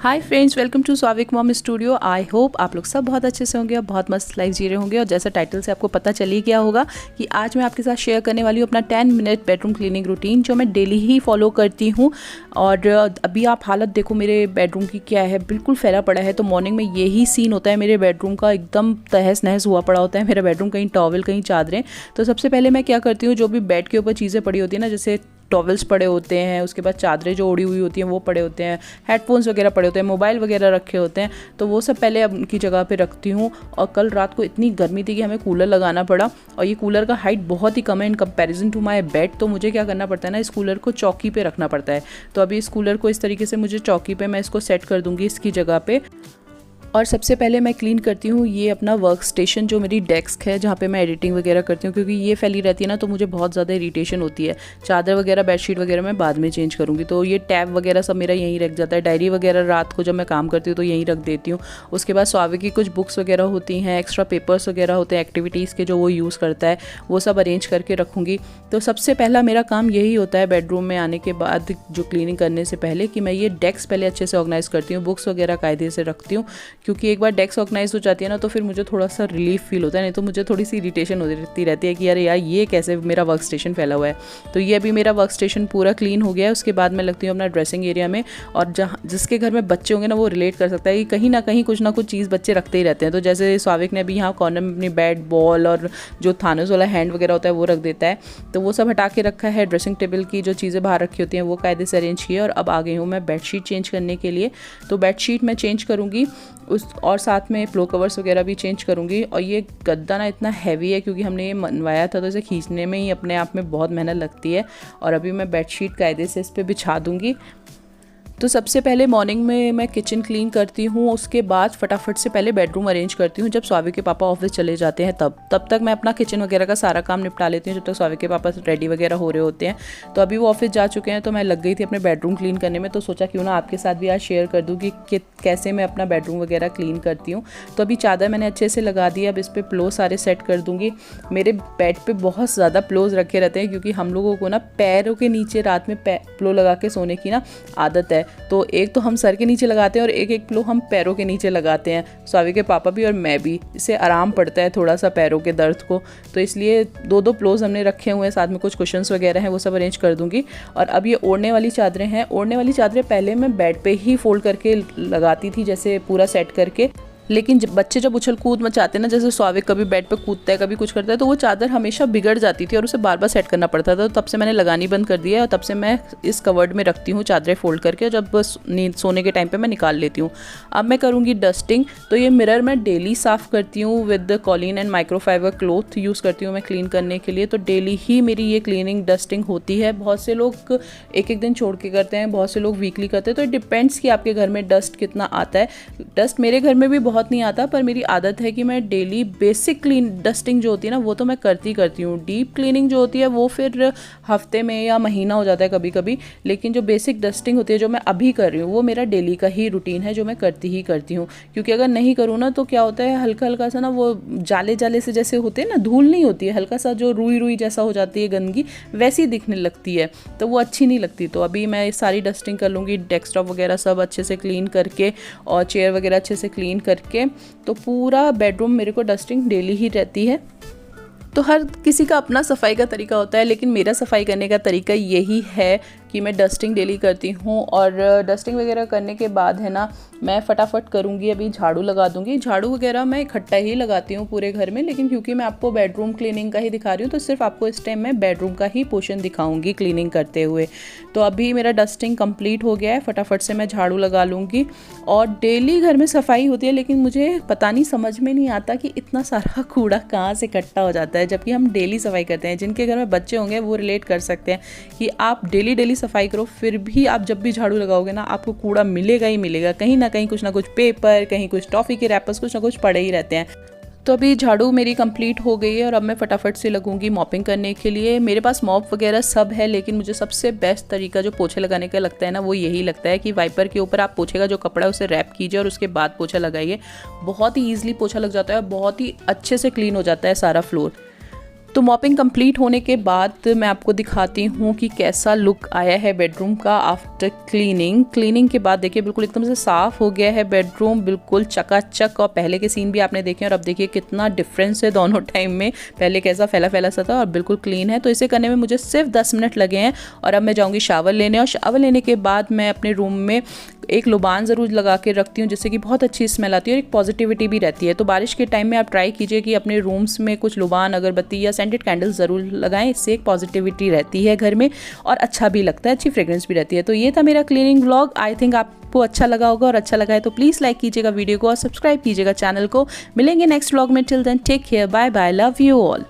Hi friends, welcome to Swavik mom studio. I hope आप लोग सब बहुत अच्छे से होंगे और बहुत मस्त लाइफ जी रहे होंगे। और जैसा टाइटल से आपको पता चल ही गया होगा कि आज मैं आपके साथ शेयर करने वाली हूँ अपना 10 मिनट बेडरूम क्लीनिंग रूटीन, जो मैं डेली ही फॉलो करती हूँ। और अभी आप हालत देखो मेरे बेडरूम की क्या है, बिल्कुल फैला पड़ा है। तो मॉर्निंग में यही सीन होता है मेरे बेडरूम का, एकदम तहस नहस हुआ पड़ा होता है मेरा बेडरूम, कहीं टॉवल कहीं चादरें। तो सबसे पहले मैं क्या करती हूँ, जो भी बेड के ऊपर चीज़ें पड़ी होती है ना, जैसे टॉवल्स पड़े होते हैं, उसके बाद चादरें जो ओढ़ी हुई होती हैं वो पड़े होते हैं, हेडफोन्स वगैरह पड़े होते हैं, मोबाइल वगैरह रखे होते हैं, तो वो सब पहले उनकी जगह पे रखती हूँ। और कल रात को इतनी गर्मी थी कि हमें कूलर लगाना पड़ा, और ये कूलर का हाइट बहुत ही कम है in comparison to my bed. तो मुझे क्या करना पड़ता है ना, इस कूलर को चौकी पे रखना पड़ता है। तो अभी इस कूलर को इस तरीके से मुझे चौकी पे मैं इसको सेट कर दूँगी इसकी जगह पे। और सबसे पहले मैं क्लीन करती हूँ ये अपना वर्क स्टेशन, जो मेरी डेस्क है जहाँ पे मैं एडिटिंग वगैरह करती हूँ, क्योंकि ये फैली रहती है ना तो मुझे बहुत ज़्यादा इरिटेशन होती है। चादर वगैरह बेडशीट वगैरह मैं बाद में चेंज करूँगी, तो ये टैब वगैरह सब मेरा यहीं रख जाता है। डायरी वगैरह रात को जब मैं काम करती हूँ तो यहीं रख देती हूँ। उसके बाद स्वाविक की कुछ बुक्स वगैरह होती हैं, एक्स्ट्रा पेपर्स वगैरह होते हैं एक्टिविटीज़ के जो वो यूज़ करता है, वो सब अरेंज करके रखूँगी। तो सबसे पहला मेरा काम यही होता है बेडरूम में आने के बाद, जो क्लीनिंग करने से पहले, कि मैं ये डेस्क पहले अच्छे से ऑर्गेनाइज़ करती हूँ, बुक्स वगैरह कायदे से रखती हूँ। क्योंकि एक बार डेस्क ऑर्गेनाइज हो जाती है ना तो फिर मुझे थोड़ा सा रिलीफ फील होता है, नहीं तो मुझे थोड़ी सी इरिटेशन होती रहती है कि अरे यार ये कैसे मेरा वर्क स्टेशन फैला हुआ है। तो ये अभी मेरा वर्क स्टेशन पूरा क्लीन हो गया है। उसके बाद मैं लगती हूँ अपना ड्रेसिंग एरिया में, और जहाँ जिसके घर में बच्चे होंगे ना वो रिलेट कर सकता है कि कहीं ना कहीं कुछ ना कुछ चीज़ बच्चे रखते ही रहते हैं। तो जैसे स्वाविक ने अभी यहाँ कॉर्नर में अपनी बैट बॉल और जो थानोस वाला हैंड वगैरह होता है वो रख देता है, तो वो सब हटा के रखा है। ड्रेसिंग टेबल की जो चीज़ें बाहर रखी होती हैं वो कायदे से अरेंज की है। और अब आ गई हूँ मैं बेडशीट चेंज करने के लिए। तो बेडशीट मैं चेंज करूँगी और साथ में पिलो कवर्स वगैरह भी चेंज करूँगी। और ये गद्दा ना इतना हैवी है क्योंकि हमने ये मनवाया था, तो इसे खींचने में ही अपने आप में बहुत मेहनत लगती है। और अभी मैं बेडशीट कायदे से इस पर बिछा दूँगी। तो सबसे पहले मॉर्निंग में मैं किचन क्लीन करती हूँ, उसके बाद फटाफट से पहले बेडरूम अरेंज करती हूँ। जब स्वाविक के पापा ऑफिस चले जाते हैं तब तक मैं अपना किचन वगैरह का सारा काम निपटा लेती हूँ, जब तक स्वाविक के पापा रेडी वगैरह हो रहे होते हैं। तो अभी वो ऑफिस जा चुके हैं, तो मैं लग गई थी अपने बेडरूम क्लीन करने में। तो सोचा क्यों ना आपके साथ भी आज शेयर कर दूँ कि कैसे मैं अपना बेडरूम वगैरह क्लीन करती हूँ। तो अभी चादर मैंने अच्छे से लगा दी, अब इस पर पिलो सारे सेट कर दूँगी। मेरे बेड पर बहुत ज़्यादा पिलोज रखे रहते हैं, क्योंकि हम लोगों को ना पैरों के नीचे रात में पिलो लगा के सोने की ना आदत है। तो एक तो हम सर के नीचे लगाते हैं और एक पिलो हम पैरों के नीचे लगाते हैं, स्वाविक के पापा भी और मैं भी। इससे आराम पड़ता है थोड़ा सा पैरों के दर्द को, तो इसलिए दो पिलोज हमने रखे हुए हैं। साथ में कुछ कुशन्स वगैरह हैं, वो सब अरेंज कर दूंगी। और अब ये ओढ़ने वाली चादरें हैं। ओढ़ने वाली चादरें पहले मैं बेड पे ही फोल्ड करके लगाती थी, जैसे पूरा सेट करके। लेकिन बच्चे जब उछल कूद मचाते हैं ना, जैसे स्वाविक कभी बेड पे कूदता है, कभी कुछ करता है, तो वो चादर हमेशा बिगड़ जाती थी और उसे बार बार सेट करना पड़ता था। तो तब से मैंने लगानी बंद कर दिया है, और तब से मैं इस कवर्ड में रखती हूँ चादरें फोल्ड करके, जब नींद सोने के टाइम पे मैं निकाल लेती हूँ। अब मैं करूँगी डस्टिंग। तो ये मिरर मैं डेली साफ़ करती हूँ with Colin and microfibre cloth use करती हूँ मैं क्लीन करने के लिए। तो डेली ही मेरी ये क्लीनिंग डस्टिंग होती है। बहुत से लोग एक दिन छोड़ के करते हैं, बहुत से लोग वीकली करते हैं, तो इट डिपेंड्स कि आपके घर में डस्ट कितना आता है। डस्ट मेरे घर में भी बहुत नहीं आता, पर मेरी आदत है कि मैं डेली बेसिक क्लीन डस्टिंग जो होती है ना वो तो मैं करती हूँ। डीप क्लीनिंग जो होती है वो फिर हफ्ते में या महीना हो जाता है कभी कभी। लेकिन जो बेसिक डस्टिंग होती है जो मैं अभी कर रही हूँ, वो मेरा डेली का ही रूटीन है, जो मैं करती हूँ। क्योंकि अगर नहीं करूँ ना तो क्या होता है, हल्का हल्का सा ना वो जाले जाले से जैसे होते हैं ना, धूल नहीं होती है, हल्का सा जो रुई रुई जैसा हो जाती है, गंदगी वैसी दिखने लगती है, तो वो अच्छी नहीं लगती। तो अभी मैं सारी डस्टिंग कर लूँगी, डेस्कटॉप वगैरह सब अच्छे से क्लीन करके और चेयर वगैरह अच्छे से क्लीन करके। तो पूरा बेडरूम मेरे को डस्टिंग डेली ही रहती है। तो हर किसी का अपना सफाई का तरीका होता है, लेकिन मेरा सफाई करने का तरीका यही है कि मैं डस्टिंग डेली करती हूँ। और डस्टिंग वगैरह करने के बाद है ना, मैं फटाफट करूँगी, अभी झाड़ू लगा दूँगी। झाड़ू वगैरह मैं इकट्ठा ही लगाती हूँ पूरे घर में, लेकिन क्योंकि मैं आपको बेडरूम क्लीनिंग का ही दिखा रही हूँ तो सिर्फ आपको इस टाइम मैं बेडरूम का ही पोर्शन दिखाऊँगी क्लीनिंग करते हुए। तो अभी मेरा डस्टिंग कंप्लीट हो गया है, फटाफट से मैं झाड़ू लगा लूँगी। और डेली घर में सफाई होती है, लेकिन मुझे पता नहीं, समझ में नहीं आता कि इतना सारा कूड़ा कहाँ से इकट्ठा हो जाता है, जबकि हम डेली सफाई करते हैं। जिनके घर में बच्चे होंगे वो रिलेट कर सकते हैं कि आप डेली सफाई करो, फिर भी आप जब भी झाड़ू लगाओगे ना आपको कूड़ा मिलेगा ही मिलेगा। कहीं ना कहीं कुछ ना कुछ पेपर, कहीं कुछ टॉफ़ी के रैपर्स, कुछ ना कुछ पड़े ही रहते हैं। तो अभी झाड़ू मेरी कंप्लीट हो गई है और अब मैं फटाफट से लगूंगी मॉपिंग करने के लिए। मेरे पास मॉप वगैरह सब है, लेकिन मुझे सबसे बेस्ट तरीका जो पोछे लगाने का लगता है ना, वो यही लगता है कि वाइपर के ऊपर आप पोछे का जो कपड़ा है उसे रैप कीजिए और उसके बाद पोछा लगाइए। बहुत ही ईजिली पोछा लग जाता है और बहुत ही अच्छे से क्लीन हो जाता है सारा फ्लोर। तो मॉपिंग कंप्लीट होने के बाद मैं आपको दिखाती हूँ कि कैसा लुक आया है बेडरूम का आफ्टर क्लीनिंग के बाद। देखिए बिल्कुल एकदम से साफ़ हो गया है बेडरूम, बिल्कुल चकाचक। और पहले के सीन भी आपने देखे और अब देखिए कितना डिफरेंस है दोनों टाइम में। पहले कैसा फैला फैला सा था और बिल्कुल क्लीन है। तो इसे करने में मुझे सिर्फ 10 मिनट लगे हैं और अब मैं जाऊँगी शावर लेने। और शावर लेने के बाद मैं अपने रूम में एक लुबान ज़रूर लगा के रखती हूँ, जिससे कि बहुत अच्छी स्मेल आती है और एक पॉजिटिविटी भी रहती है। तो बारिश के टाइम में आप ट्राई कीजिए कि अपने रूम्स में कुछ लुबान, अगरबत्ती या सेंटेड कैंडल ज़रूर लगाएं। इससे एक पॉजिटिविटी रहती है घर में और अच्छा भी लगता है, अच्छी फ्रेग्रेंस भी रहती है। तो ये था मेरा क्लीनिंग व्लॉग। आई थिंक आपको अच्छा लगा होगा, और अच्छा लगा है तो प्लीज़ लाइक कीजिएगा वीडियो को और सब्सक्राइब कीजिएगा चैनल को। मिलेंगे नेक्स्ट व्लॉग में। Till then take care, bye bye, love you all.